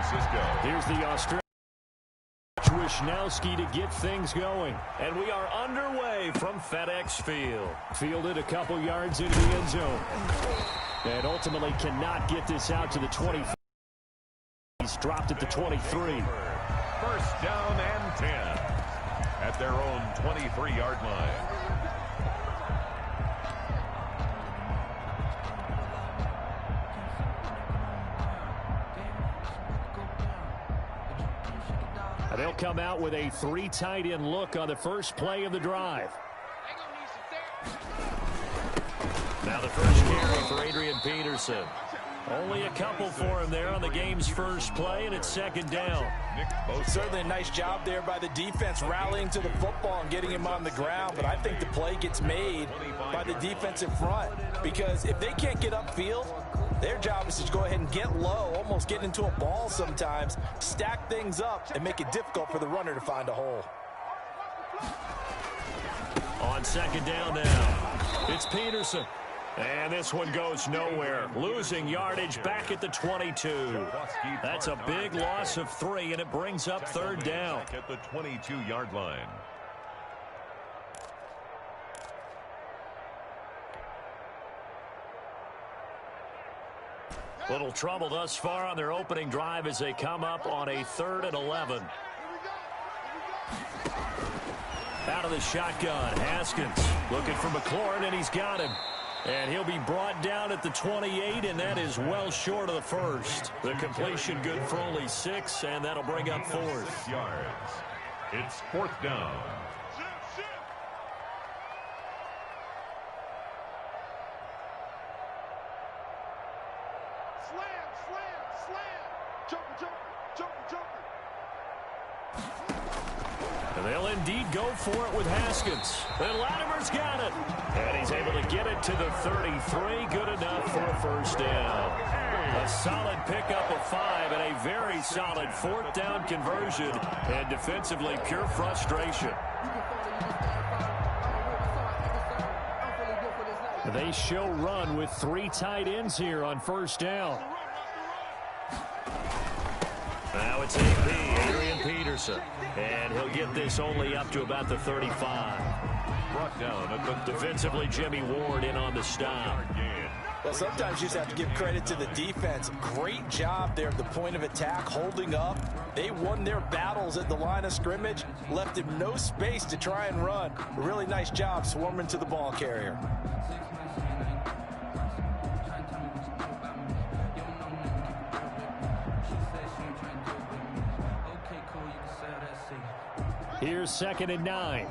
Here's the Australian Wisnowski to get things going. And we are underway from FedEx Field. Fielded a couple yards into the end zone. And ultimately cannot get this out to the 25. He's dropped at the 23. First down and 10 at their own 23-yard line. They'll come out with a 3 tight end look on the first play of the drive. Now the first carry for Adrian Peterson. Only a couple for him there on the game's first play, and it's second down. Certainly a nice job there by the defense rallying to the football and getting him on the ground, but I think the play gets made by the defensive front because if they can't get upfield, their job is to go ahead and get low, almost get into a ball sometimes, stack things up, and make it difficult for the runner to find a hole. On second down now, it's Peterson. And this one goes nowhere. Losing yardage back at the 22. That's a big loss of 3, and it brings up third down. At the 22-yard line. Little trouble thus far on their opening drive as they come up on a 3rd and 11. Out of the shotgun, Haskins looking for McLaurin, and he's got him. And he'll be brought down at the 28, and that is well short of the first. The completion good for only 6, and that'll bring up 4th. 6 yards. It's 4th down. And they'll indeed go for it with Haskins. And Latimer's got it. And he's able to get it to the 33. Good enough for a first down. A solid pickup of 5 and a very solid 4th down conversion. And defensively, pure frustration. They show run with 3 tight ends here on first down. Now it's AP, Adrian Peterson. And he'll get this only up to about the 35. Brought down at the defensively, Jimmy Ward in on the stop. Well, sometimes you just have to give credit to the defense. Great job there at the point of attack, holding up. They won their battles at the line of scrimmage, left him no space to try and run. A really nice job swarming to the ball carrier. Here's 2nd and 9.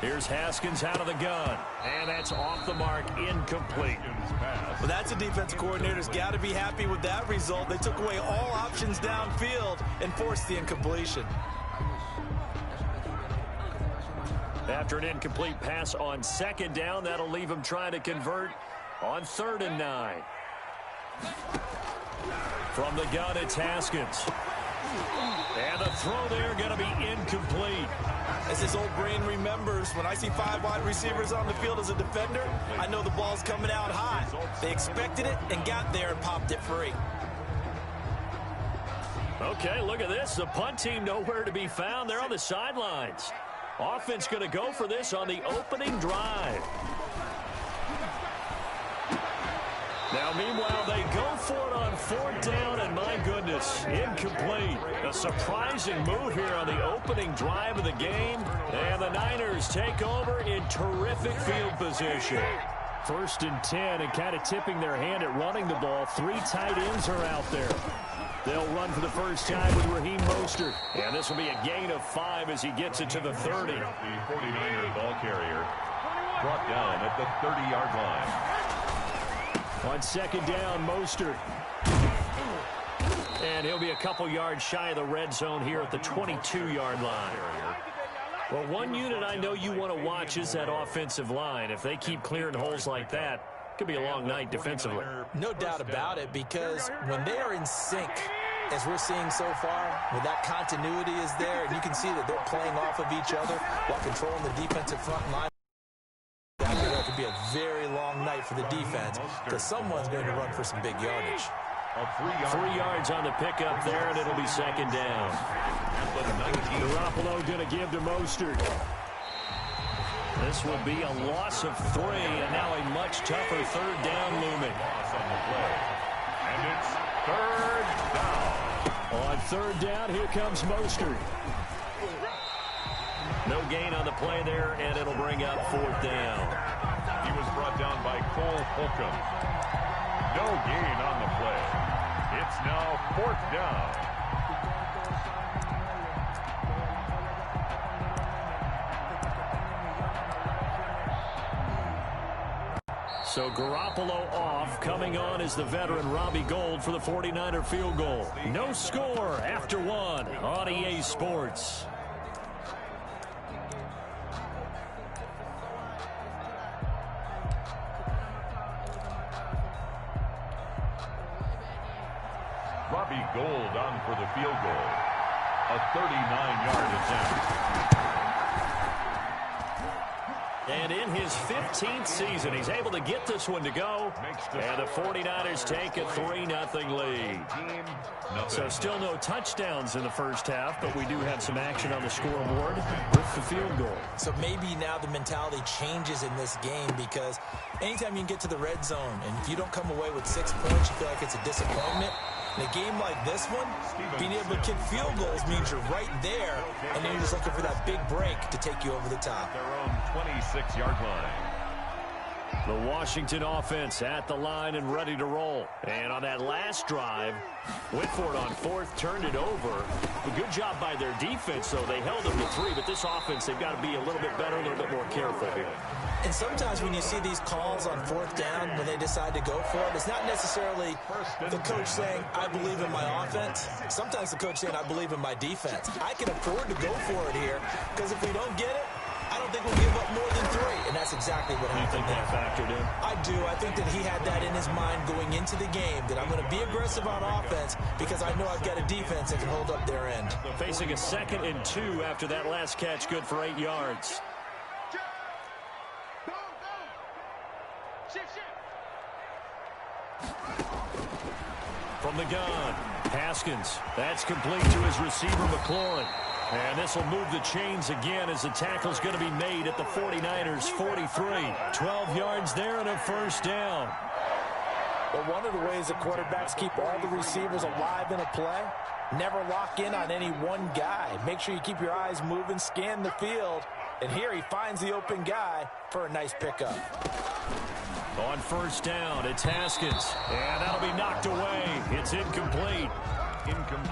Here's Haskins out of the gun. And that's off the mark, incomplete. Well, that's a defense coordinator's got to be happy with that result. They took away all options downfield and forced the incompletion. After an incomplete pass on 2nd down, that'll leave him trying to convert on 3rd and 9. From the gun, it's Haskins. And the throw there going to be incomplete. As his old brain remembers, when I see 5 wide receivers on the field as a defender, I know the ball's coming out high. They expected it and got there and popped it free. Okay, look at this. The punt team nowhere to be found. They're on the sidelines. Offense going to go for this on the opening drive. Now, meanwhile, they go for it on 4th down, and my goodness, incomplete. A surprising move here on the opening drive of the game, and the Niners take over in terrific field position. 1st and 10, and kind of tipping their hand at running the ball. 3 tight ends are out there. They'll run for the first time with Raheem Mostert. And this will be a gain of 5 as he gets it to the 30. The 49er ball carrier brought down at the 30-yard line. On 2nd down, Mostert. And he'll be a couple yards shy of the red zone here at the 22-yard line. Well, one unit I know you want to watch is that offensive line. If they keep clearing holes like that, it could be a long night defensively. No doubt about it, because when they are in sync, as we're seeing so far, when that continuity is there, and you can see that they're playing off of each other while controlling the defensive front line. be a very long night for the defense because someone's going to run for some big yardage. 3 yards on the pickup there, and it'll be second down. Garoppolo going to give to Mostert. This will be a loss of 3, and now a much tougher third down looming. And it's third down. On third down, here comes Mostert. No gain on the play there, and it'll bring up fourth down. He was brought down by Cole Holcomb. No gain on the play. It's now fourth down. So Garoppolo off. Coming on is the veteran Robbie Gould for the 49er field goal. No score after 1 on EA Sports. Robbie Gould on for the field goal. A 39-yard attempt. And in his 15th season, he's able to get this one to go. And the 49ers take a 3-0 lead. So still no touchdowns in the first half, but we do have some action on the scoreboard with the field goal. So maybe now the mentality changes in this game because anytime you can get to the red zone and if you don't come away with 6 points, you feel like it's a disappointment. In a game like this one, being able to kick field goals means you're right there, and then you're just looking for that big break to take you over the top. Their own 26-yard line. The Washington offense at the line and ready to roll. And on that last drive, went for it on fourth, turned it over. A good job by their defense, though. They held them to 3, but this offense, they've got to be a little bit better, a little bit more careful here. And sometimes when you see these calls on fourth down, when they decide to go for it, it's not necessarily the coach saying, I believe in my offense. Sometimes the coach saying, I believe in my defense. I can afford to go for it here because if we don't get it, I don't think we'll give up more than 3. And that's exactly what happened there. You think that factored in? I do. I think that he had that in his mind going into the game, that I'm going to be aggressive on offense because I know I've got a defense that can hold up their end. Facing a 2nd and 2 after that last catch, good for 8 yards. From the gun, Haskins. That's complete to his receiver, McLaurin. And this will move the chains again as the tackle's going to be made at the 49ers' 43. 12 yards there and a first down. Well, one of the ways that quarterbacks keep all the receivers alive in a play, never lock in on any one guy. Make sure you keep your eyes moving, scan the field. And here he finds the open guy for a nice pickup. On first down, it's Haskins. And that'll be knocked away. It's incomplete.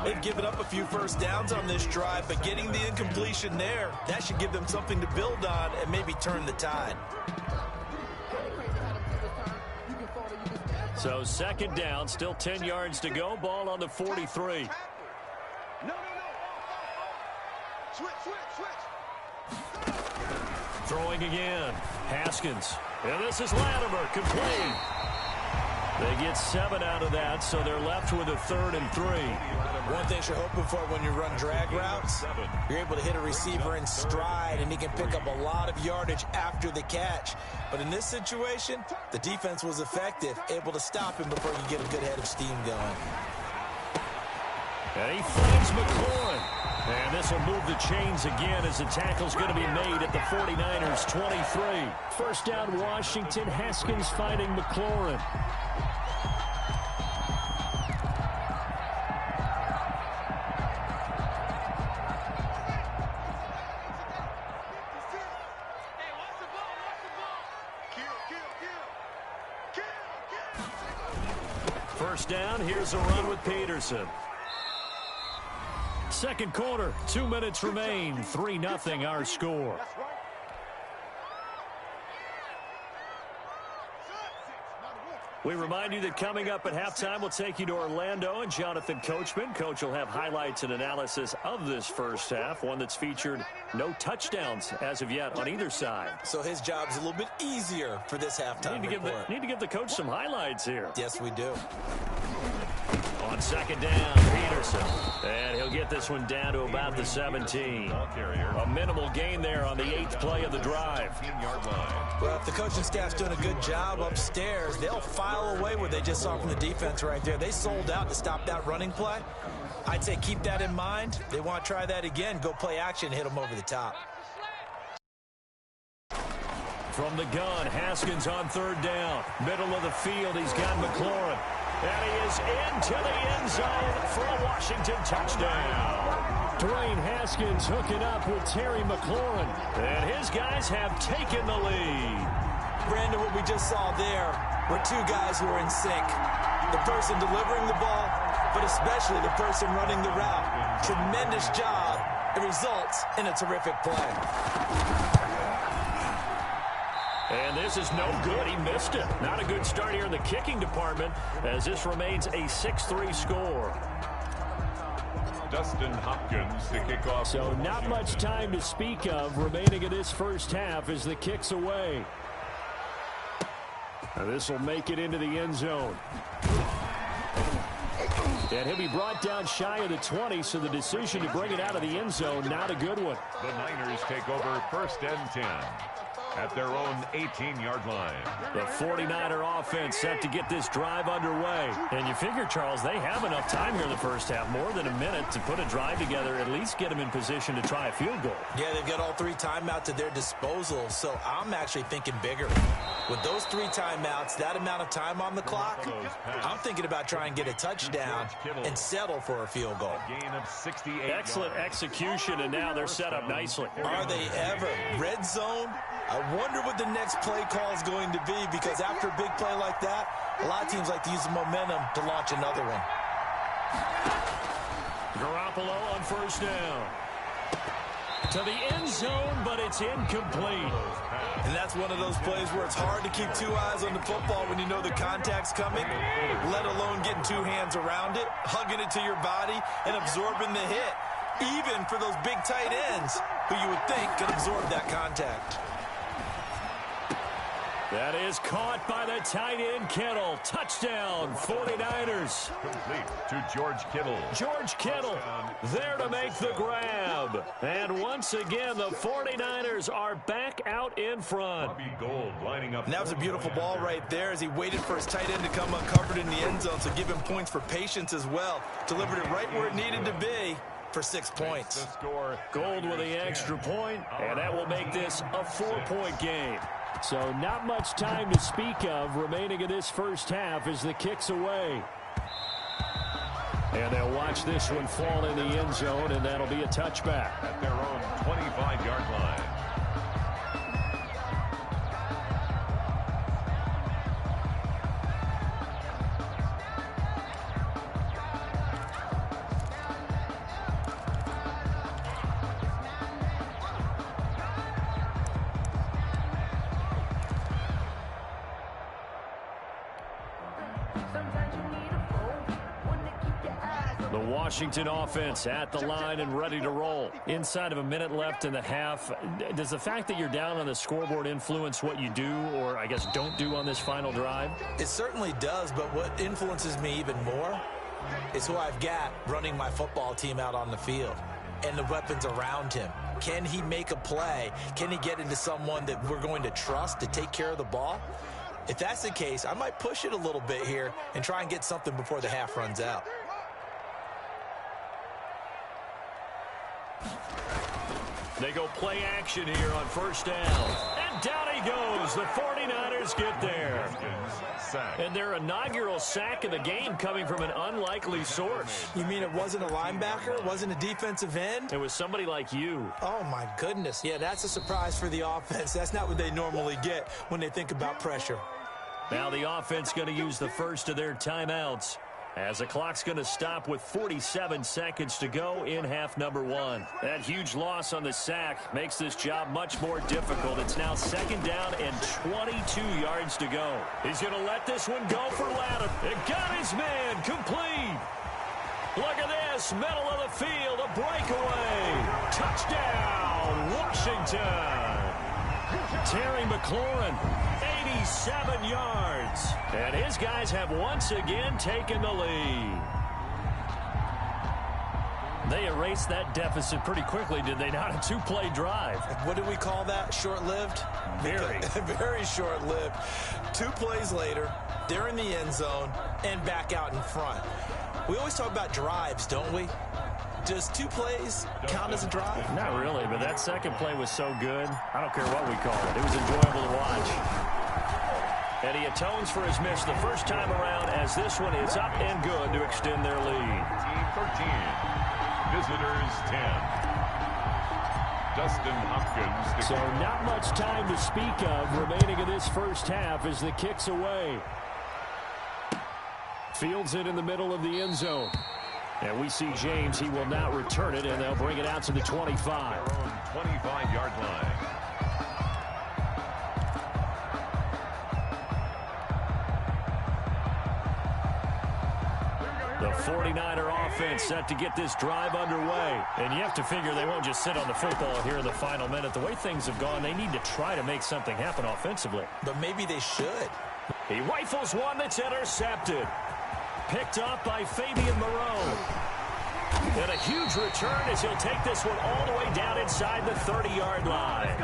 They've given up a few first downs on this drive, but getting the incompletion there, that should give them something to build on and maybe turn the tide. So second down, still 10 yards to go. Ball on the 43. Throwing again. Haskins. And this is Latimer, complete. They get 7 out of that, so they're left with a 3rd and 3. One thing you're hoping for when you run drag routes, you're able to hit a receiver in stride, and he can pick up a lot of yardage after the catch. But in this situation, the defense was effective, able to stop him before you get a good head of steam going. And he finds McLaurin. And this will move the chains again as the tackle's going to be made at the 49ers' 23. First down, Washington. Haskins finding McLaurin. First down, here's a run with Peterson. Second quarter, 2 minutes remain. 3-0 our score. We remind you that coming up at halftime, we'll take you to Orlando and Jonathan Coachman. Coach will have highlights and analysis of this first half, one that's featured no touchdowns as of yet on either side. So his job's a little bit easier for this halftime report. Need to give the coach some highlights here. Yes, we do. On second down, Peterson. And he'll get this one down to about the 17. A minimal gain there on the 8th play of the drive. Well, if the coaching staff's doing a good job upstairs, they'll file away what they just saw from the defense right there. They sold out to stop that running play. I'd say keep that in mind. They want to try that again. Go play action, hit them over the top. From the gun, Haskins on third down. Middle of the field, he's got McLaurin. And he is into the end zone for a Washington touchdown. Dwayne Haskins hooking up with Terry McLaurin. And his guys have taken the lead. Brandon, what we just saw there were two guys who are in sync. The person delivering the ball, but especially the person running the route. Tremendous job. It results in a terrific play. And this is no good. He missed it. Not a good start here in the kicking department as this remains a 6-3 score. Dustin Hopkins to kick off. So not much time to speak of remaining in this first half as the kick's away. Now this will make it into the end zone. And he'll be brought down shy of the 20, so the decision to bring it out of the end zone, not a good one. The Niners take over 1st and 10. At their own 18-yard line. The 49er offense set to get this drive underway. And you figure, Charles, they have enough time here in the first half, more than a minute, to put a drive together, at least get them in position to try a field goal. Yeah, they've got all 3 timeouts at their disposal, so I'm actually thinking bigger. With those 3 timeouts, that amount of time on the clock, I'm thinking about trying to get a touchdown and settle for a field goal. Gain of 68 Excellent execution, and now they're set up nicely. Are they ever? Red zone? I wonder what the next play call is going to be, because after a big play like that, a lot of teams like to use the momentum to launch another one. Garoppolo on first down. To the end zone, but it's incomplete. And that's one of those plays where it's hard to keep 2 eyes on the football when you know the contact's coming, let alone getting 2 hands around it, hugging it to your body, and absorbing the hit, even for those big tight ends who you would think could absorb that contact. That is caught by the tight end, Kittle. Touchdown, 49ers. Complete to George Kittle. George Kittle there to make the grab. And once again, the 49ers are back out in front. Bobby Gold lining up. And that was a beautiful ball right there as he waited for his tight end to come uncovered in the end zone, so give him points for patience as well. Delivered it right where it needed to be for 6 points. Gold with the extra point, and that will make this a 4-point game. So not much time to speak of remaining in this first half as the kick's away. And they'll watch this one fall in the end zone, and that'll be a touchback. At their own 25-yard line. The Washington offense at the line and ready to roll. Inside of a minute left in the half, does the fact that you're down on the scoreboard influence what you do, or I guess don't do on this final drive? It certainly does, but what influences me even more is who I've got running my football team out on the field and the weapons around him. Can he make a play? Can he get into someone that we're going to trust to take care of the ball? If that's the case, I might push it a little bit here and try and get something before the half runs out. They go play action here on first down. And down he goes. The 49ers get there. And their inaugural sack of the game coming from an unlikely source. You mean it wasn't a linebacker? It wasn't a defensive end? It was somebody like you. Oh, my goodness. Yeah, that's a surprise for the offense. That's not what they normally get when they think about pressure. Now the offense going to use the first of their timeouts, as the clock's going to stop with 47 seconds to go in half number 1. That huge loss on the sack makes this job much more difficult. It's now second down and 22 yards to go. He's going to let this one go for Latham. It got his man complete. Look at this, middle of the field, a breakaway. Touchdown, Washington. Terry McLaurin, 87 yards. And his guys have once again taken the lead. They erased that deficit pretty quickly, did they not? A two-play drive. What do we call that? Short-lived? Very. Very short-lived. 2 plays later, they're in the end zone and back out in front. We always talk about drives, don't we? Does 2 plays count as a drive? Not really, but that second play was so good. I don't care what we call it. It was enjoyable to watch. And he atones for his miss the first time around as this one is up and good to extend their lead. Team 13, visitors 10. Dustin Hopkins. So not much time to speak of remaining in this first half as the kick's away. Fields it in the middle of the end zone. And we see James. He will not return it, and they'll bring it out to the 25. Their own 25-yard line. The 49er offense set to get this drive underway. And you have to figure they won't just sit on the football here in the final minute. The way things have gone, they need to try to make something happen offensively. But maybe they should. He rifles one that's intercepted. Picked up by Fabian Moreau. And a huge return as he'll take this one all the way down inside the 30-yard line.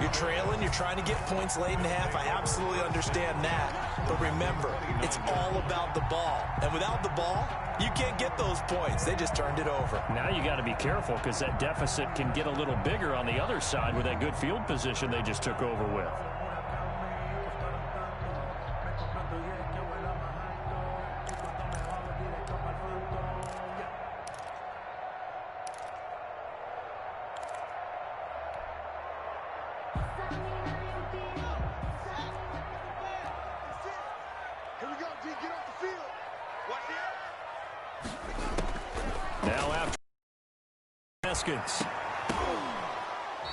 You're trailing, you're trying to get points late in half. I absolutely understand that. But remember, it's all about the ball. And without the ball, you can't get those points. They just turned it over. Now you got to be careful because that deficit can get a little bigger on the other side with that good field position they just took over with.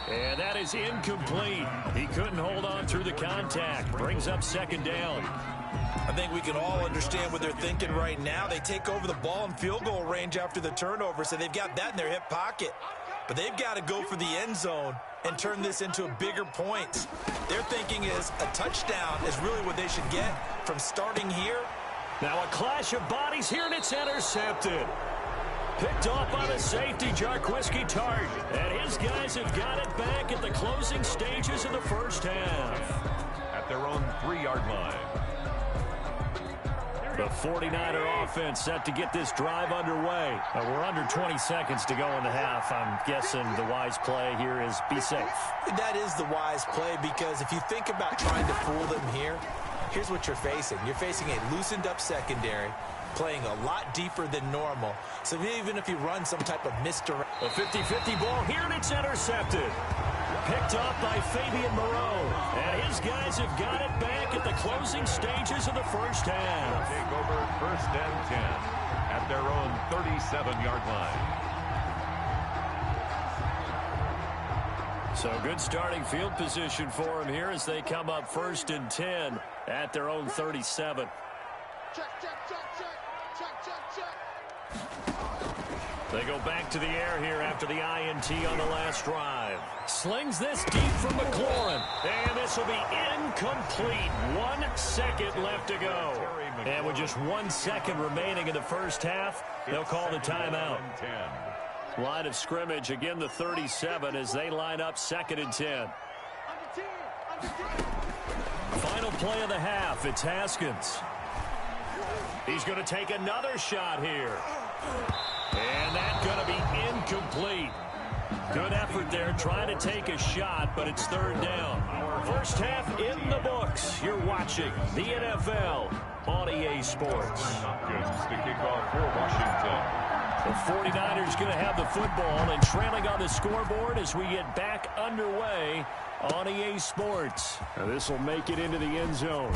And that is incomplete. He couldn't hold on through the contact. Brings up second down. I think we can all understand what they're thinking right now. They take over the ball in field goal range after the turnover, so they've got that in their hip pocket. But they've got to go for the end zone and turn this into a bigger point. Their thinking is a touchdown is really what they should get from starting here. Now a clash of bodies here, and it's intercepted. Picked off by the safety, Jarquiski Tart. And his guys have got it back at the closing stages of the first half. At their own 3-yard line. The 49er offense set to get this drive underway. We're under 20 seconds to go in the half. I'm guessing the wise play here is be safe. That is the wise play because if you think about trying to fool them here, here's what you're facing. You're facing a loosened up secondary, playing a lot deeper than normal. So even if you run some type of misdirect. A 50-50 ball here, and it's intercepted. Picked up by Fabian Moreau. And his guys have got it back at the closing stages of the first half. Take over 1st and 10 at their own 37-yard line. So good starting field position for him here as they come up 1st and 10 at their own 37. They go back to the air here after the INT on the last drive. Slings this deep from McLaurin. And this will be incomplete. 1 second left to go. And with just 1 second remaining in the first half, they'll call the timeout. Line of scrimmage, again the 37 as they line up 2nd and 10. Final play of the half, it's Haskins. He's going to take another shot here. And that's going to be incomplete. Good effort there trying to take a shot, but it's 3rd down. First half in the books. You're watching the NFL on EA Sports. Hopkins to kick off for Washington. The 49ers going to have the football and trailing on the scoreboard as we get back underway on EA Sports. Now this will make it into the end zone.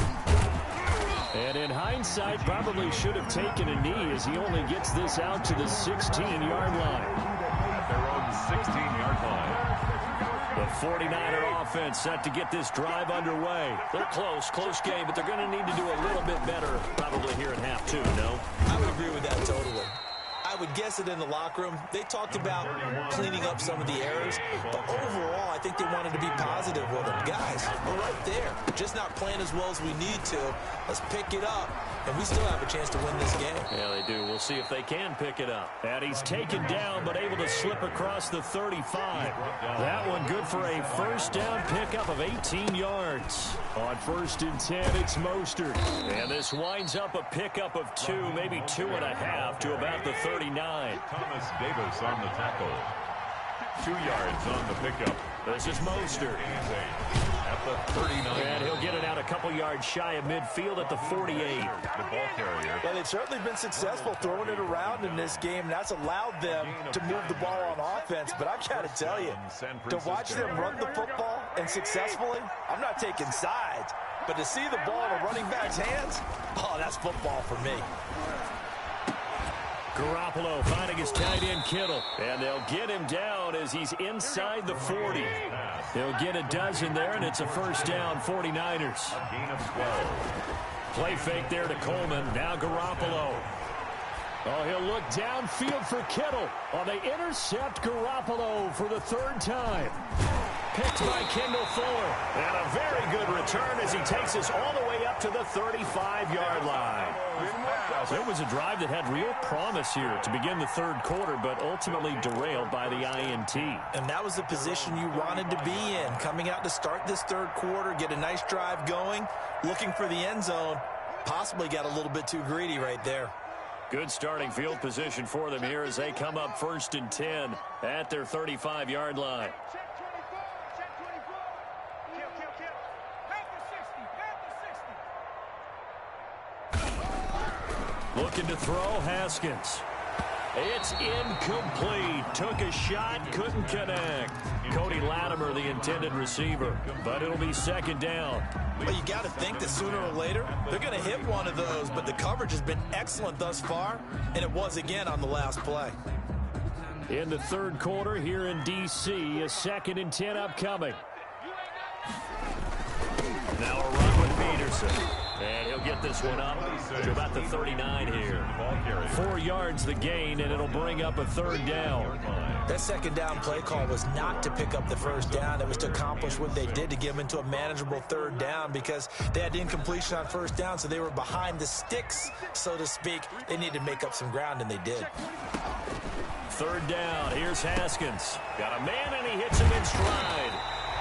And in hindsight, probably should have taken a knee as he only gets this out to the 16-yard line. At their own 16-yard line. The 49er offense set to get this drive underway. They're close game, but they're going to need to do a little bit better probably here in half 2, no? I would agree with that totally. I would guess that in the locker room, they talked about cleaning up some of the errors, but overall, I think they wanted to be positive with them. Guys, we're right there. Just not playing as well as we need to. Let's pick it up, and we still have a chance to win this game. Yeah, they do. We'll see if they can pick it up. And he's taken down, but able to slip across the 35. That one good for a first down pickup of 18 yards. On 1st and 10, it's Mostert. And this winds up a pickup of 2, maybe 2.5 to about the 39. Thomas Davis on the tackle. 2 yards on the pickup. This is Mostert. At the 39. And he'll get it out a couple yards shy of midfield at the 48. The ball carrier. Well, they've certainly been successful throwing it around in this game, and that's allowed them to move the ball on offense. But I've got to tell you, to watch them run the football and successfully, I'm not taking sides, but to see the ball in a running back's hands, oh, that's football for me. Garoppolo finding his tight end Kittle. And they'll get him down as he's inside the 40. They'll get a dozen there, and it's a first down, 49ers. A gain of 12. Play fake there to Coleman. Now Garoppolo. Oh, he'll look downfield for Kittle. Oh, they intercept Garoppolo for the 3rd time. Picked by Kendall Fuller. And a very good return as he takes us all the way up to the 35-yard line. So it was a drive that had real promise here to begin the 3rd quarter, but ultimately derailed by the INT. And that was the position you wanted to be in. Coming out to start this 3rd quarter, get a nice drive going, looking for the end zone. Possibly got a little bit too greedy right there. Good starting field position for them here as they come up 1st and 10 at their 35-yard line. Looking to throw, Haskins. It's incomplete. Took a shot, couldn't connect. Cody Latimer, the intended receiver. But it'll be 2nd down. Well, you got to think that sooner or later, they're going to hit one of those. But the coverage has been excellent thus far, and it was again on the last play. In the 3rd quarter here in D.C., a 2nd and 10 upcoming. Now a run with Peterson. And he'll get this one up to about the 39 here. 4 yards the gain, and it'll bring up a 3rd down. That 2nd down play call was not to pick up the 1st down. It was to accomplish what they did to get them into a manageable 3rd down because they had incompletion on 1st down, so they were behind the sticks, so to speak. They needed to make up some ground, and they did. 3rd down. Here's Haskins. Got a man, and he hits him in stride.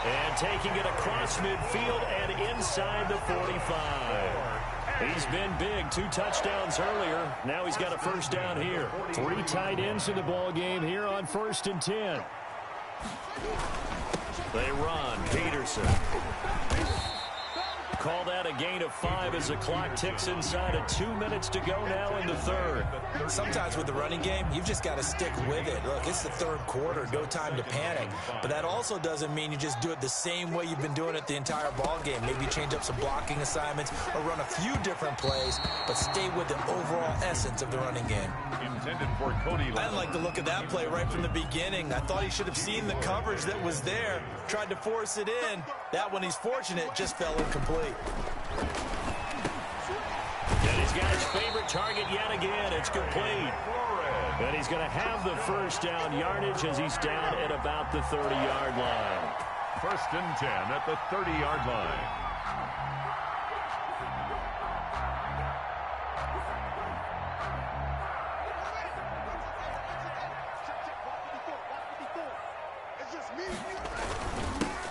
And taking it across midfield and inside the 45. He's been big. 2 touchdowns earlier. Now he's got a 1st down here. 3 tight ends in the ball game here on 1st and 10. They run. Peterson. Call that a gain of 5 as the clock ticks inside of 2 minutes to go now in the 3rd. Sometimes with the running game, you've just got to stick with it. Look, it's the 3rd quarter, no time to panic. But that also doesn't mean you just do it the same way you've been doing it the entire ball game. Maybe change up some blocking assignments or run a few different plays, but stay with the overall essence of the running game. Intended for Cody. I didn't like the look of that play right from the beginning. I thought he should have seen the coverage that was there, tried to force it in. That one, he's fortunate, just fell incomplete. And he's got his favorite target yet again. It's complete. And he's going to have the 1st down yardage as he's down at about the 30-yard line. 1st and 10 at the 30-yard line.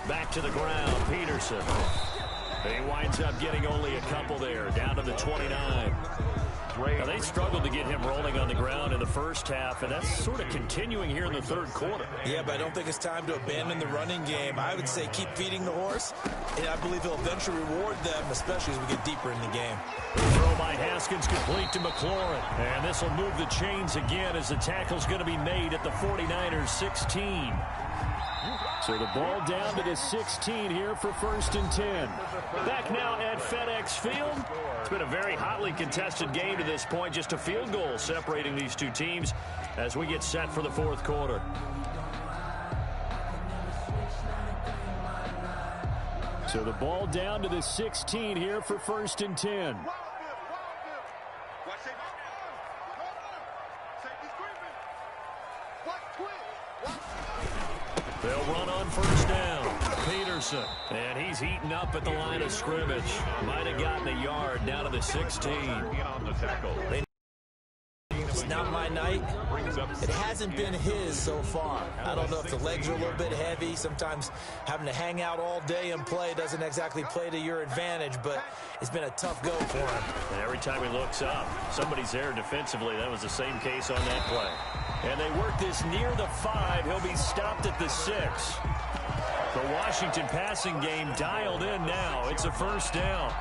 Back to the ground, Peterson. He winds up getting only a couple there, down to the 29. Now, they struggled to get him rolling on the ground in the 1st half, and that's sort of continuing here in the 3rd quarter. Yeah, but I don't think it's time to abandon the running game. I would say keep feeding the horse, and I believe he'll eventually reward them, especially as we get deeper in the game. The throw by Haskins complete to McLaurin. And this will move the chains again as the tackle's going to be made at the 49ers 16. So the ball down to the 16 here for 1st and 10. Back now at FedEx Field. It's been a very hotly contested game to this point. Just a field goal separating these 2 teams as we get set for the 4th quarter. So the ball down to the 16 here for 1st and 10. They'll run on first down. Peterson. And he's heating up at the line of scrimmage. Might have gotten a yard down to the 16. On the tackle. It's not my night. It hasn't been his so far. I don't know if the legs are a little bit heavy. Sometimes having to hang out all day and play doesn't exactly play to your advantage, but it's been a tough go for him. And every time he looks up, somebody's there defensively. That was the same case on that play. And they work this near the 5. He'll be stopped at the 6. The Washington passing game dialed in now. It's a first down.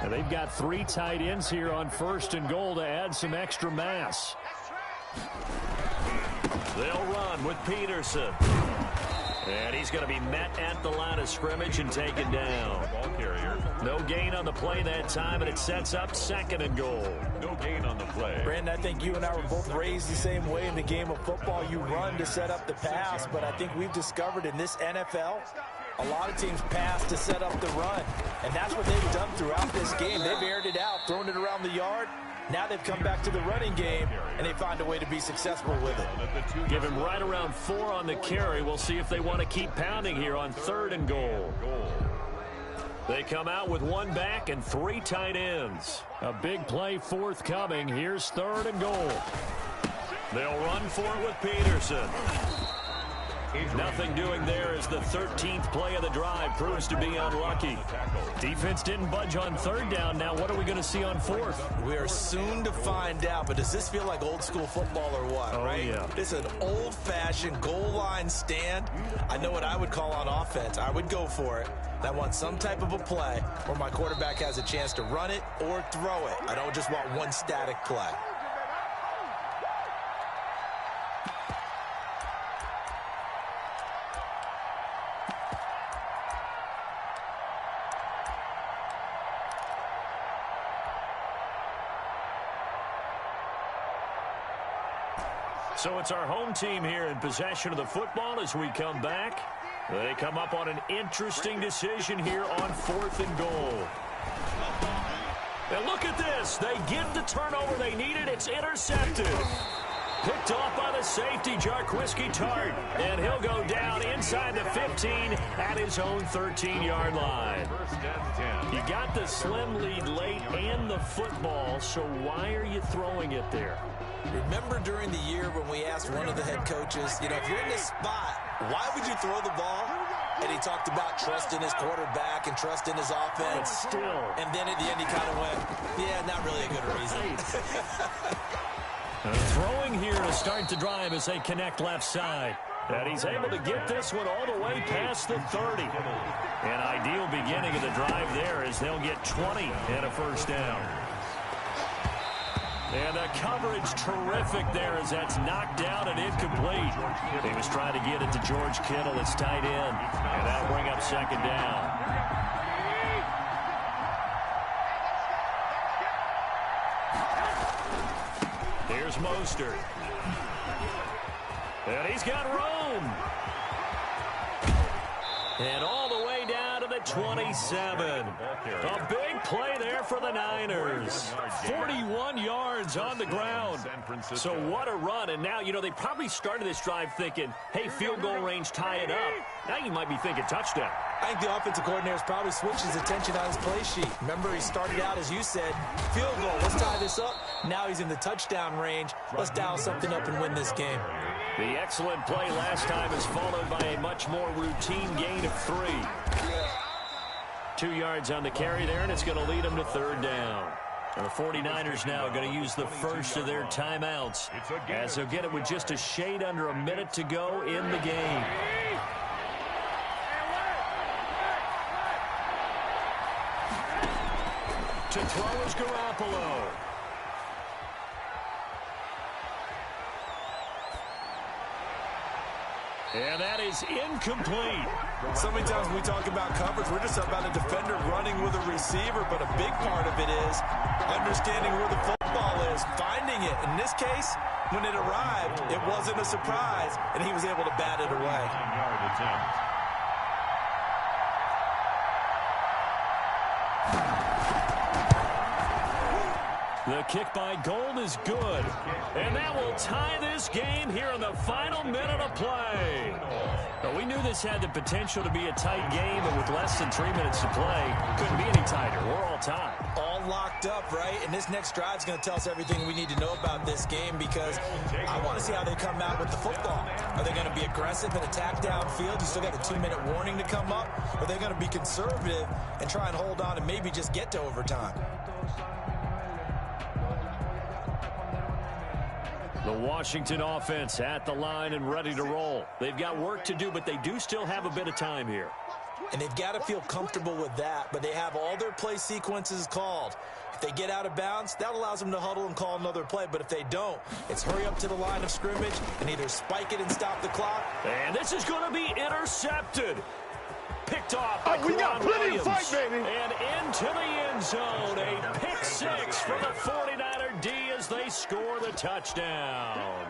And they've got 3 tight ends here on first and goal to add some extra mass. They'll run with Peterson. And he's going to be met at the line of scrimmage and taken down. Ball carrier. No gain on the play that time, and it sets up second and goal. No gain on the play. Brandon, I think you and I were both raised the same way in the game of football. You run to set up the pass, but I think we've discovered in this NFL, a lot of teams pass to set up the run, and that's what they've done throughout this game. They've aired it out, thrown it around the yard. Now they've come back to the running game, and they find a way to be successful with it. Give him right around 4 on the carry. We'll see if they want to keep pounding here on third and goal. They come out with 1 back and 3 tight ends. A big play forthcoming. Here's third and goal. They'll run for it with Peterson. Nothing doing there as the 13th play of the drive proves to be unlucky. Defense didn't budge on third down. Now what are we going to see on fourth? We are soon to find out, but does this feel like old school football or what, right? Yeah. This is an old-fashioned goal line stand. I know what I would call on offense. I would go for it. I want some type of a play where my quarterback has a chance to run it or throw it. I don't just want one static play. So it's our home team here in possession of the football as we come back. They come up on an interesting decision here on fourth and goal. And look at this. They get the turnover they needed. It's intercepted. Picked off by the safety, Jarquiski Tart. And he'll go down inside the 15 at his own 13-yard line. You got the slim lead late and the football, so why are you throwing it there? Remember during the year when we asked one of the head coaches, if you're in this spot, why would you throw the ball? And he talked about trust in his quarterback and trust in his offense. But still. And then at the end he kind of went, yeah, not really a good reason. Throwing here to start the drive as they connect left side. And he's able to get this one all the way past the 30. An ideal beginning of the drive there as they'll get 20 and a first down. And the coverage terrific there as that's knocked down and incomplete. He was trying to get it to George Kittle. It's tight end. And that'll bring up second down. Here's Mostert. And he's got room. And all the way down to the 27. A big play there for the Niners. 41 yards on the ground. So what a run. And now, they probably started this drive thinking, hey, field goal range, tie it up. Now you might be thinking touchdown. I think the offensive coordinator's probably switched his attention on his play sheet. Remember, he started out, as you said, field goal. Let's tie this up. Now he's in the touchdown range. Let's dial something up and win this game. The excellent play last time is followed by a much more routine gain of 3. 2 yards on the carry there, and it's going to lead them to third down. And the 49ers now going to use the first of their timeouts as they'll get it with just a shade under a minute to go in the game. To throw is Garoppolo. And that is incomplete. So many times when we talk about coverage, we're just about a defender running with a receiver, but a big part of it is understanding where the football is, finding it. In this case, when it arrived, it wasn't a surprise, and he was able to bat it away. The kick by Gold is good. And that will tie this game here in the final minute of play. But we knew this had the potential to be a tight game, but with less than 3 minutes to play, couldn't be any tighter. We're all tied. All locked up, right? And this next drive is going to tell us everything we need to know about this game, because I want to see how they come out with the football. Are they going to be aggressive and attack downfield? You still got the 2-minute warning to come up. Or are they going to be conservative and try and hold on and maybe just get to overtime? The Washington offense at the line and ready to roll. They've got work to do, but they do still have a bit of time here. And they've got to feel comfortable with that, but they have all their play sequences called. If they get out of bounds, that allows them to huddle and call another play. But if they don't, it's hurry up to the line of scrimmage and either spike it and stop the clock. And this is going to be intercepted. Picked off by we got plenty of fight, baby. And into the end zone. A pick six for the 49er D as they score the touchdown.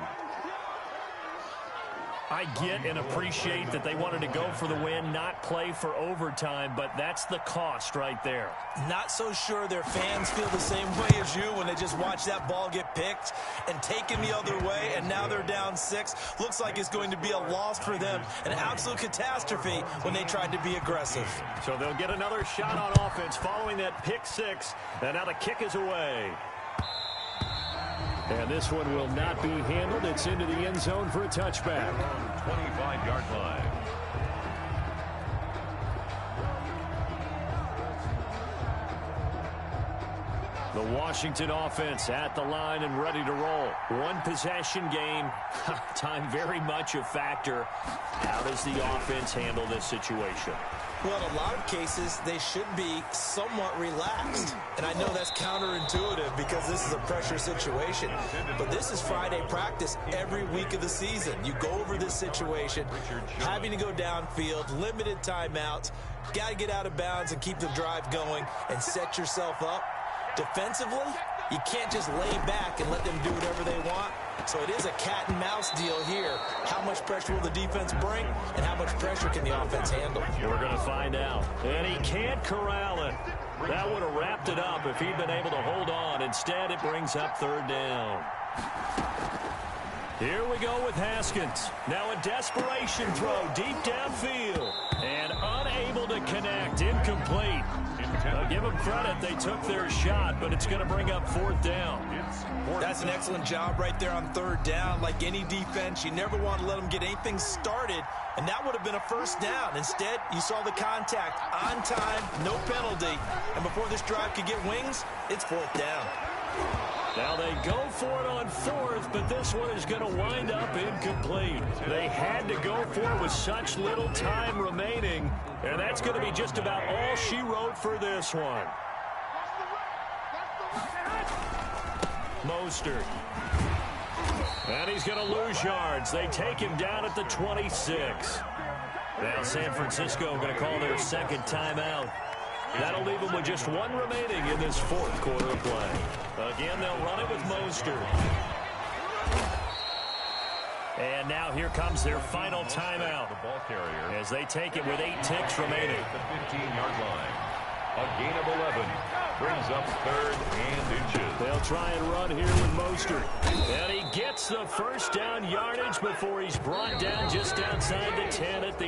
I get and appreciate that they wanted to go for the win, not play for overtime, but that's the cost right there. Not so sure their fans feel the same way as you when they just watch that ball get picked and taken the other way, and now they're down 6. Looks like it's going to be a loss for them, an absolute catastrophe when they tried to be aggressive. So they'll get another shot on offense following that pick 6, and now the kick is away. And this one will not be handled. It's into the end zone for a touchback. 25-yard line. The Washington offense at the line and ready to roll. One possession game. Time very much a factor. How does the offense handle this situation? Well, in a lot of cases, they should be somewhat relaxed. And I know that's counterintuitive because this is a pressure situation. But this is Friday practice every week of the season. You go over this situation, having to go downfield, limited timeouts, got to get out of bounds and keep the drive going and set yourself up. Defensively, you can't just lay back and let them do whatever they want. So it is a cat and mouse deal here. How much pressure will the defense bring, and how much pressure can the offense handle? We're going to find out. And he can't corral it. That would have wrapped it up if he'd been able to hold on. Instead, it brings up 3rd down. Here we go with Haskins. Now a desperation throw deep downfield. And unable to connect. Incomplete. I'll give them credit. They took their shot, but it's going to bring up 4th down. That's an excellent job right there on 3rd down. Like any defense, you never want to let them get anything started, and that would have been a 1st down. Instead, you saw the contact on time, no penalty, and before this drive could get wings, it's 4th down. Now they go for it on 4th, but this one is going to wind up incomplete. They had to go for it with such little time remaining, and that's going to be just about all she wrote for this one. Mostert. And he's going to lose yards. They take him down at the 26. Now San Francisco going to call their 2nd timeout. That'll leave them with just 1 remaining in this 4th quarter of play. Again, they'll run it with Mostert. And now here comes their final timeout. The ball carrier as they take it with 8 ticks remaining. The 15-yard line. A gain of 11 brings up 3rd and inches. They'll try and run here with Mostert. And he gets the 1st down yardage before he's brought down just outside the 10 at the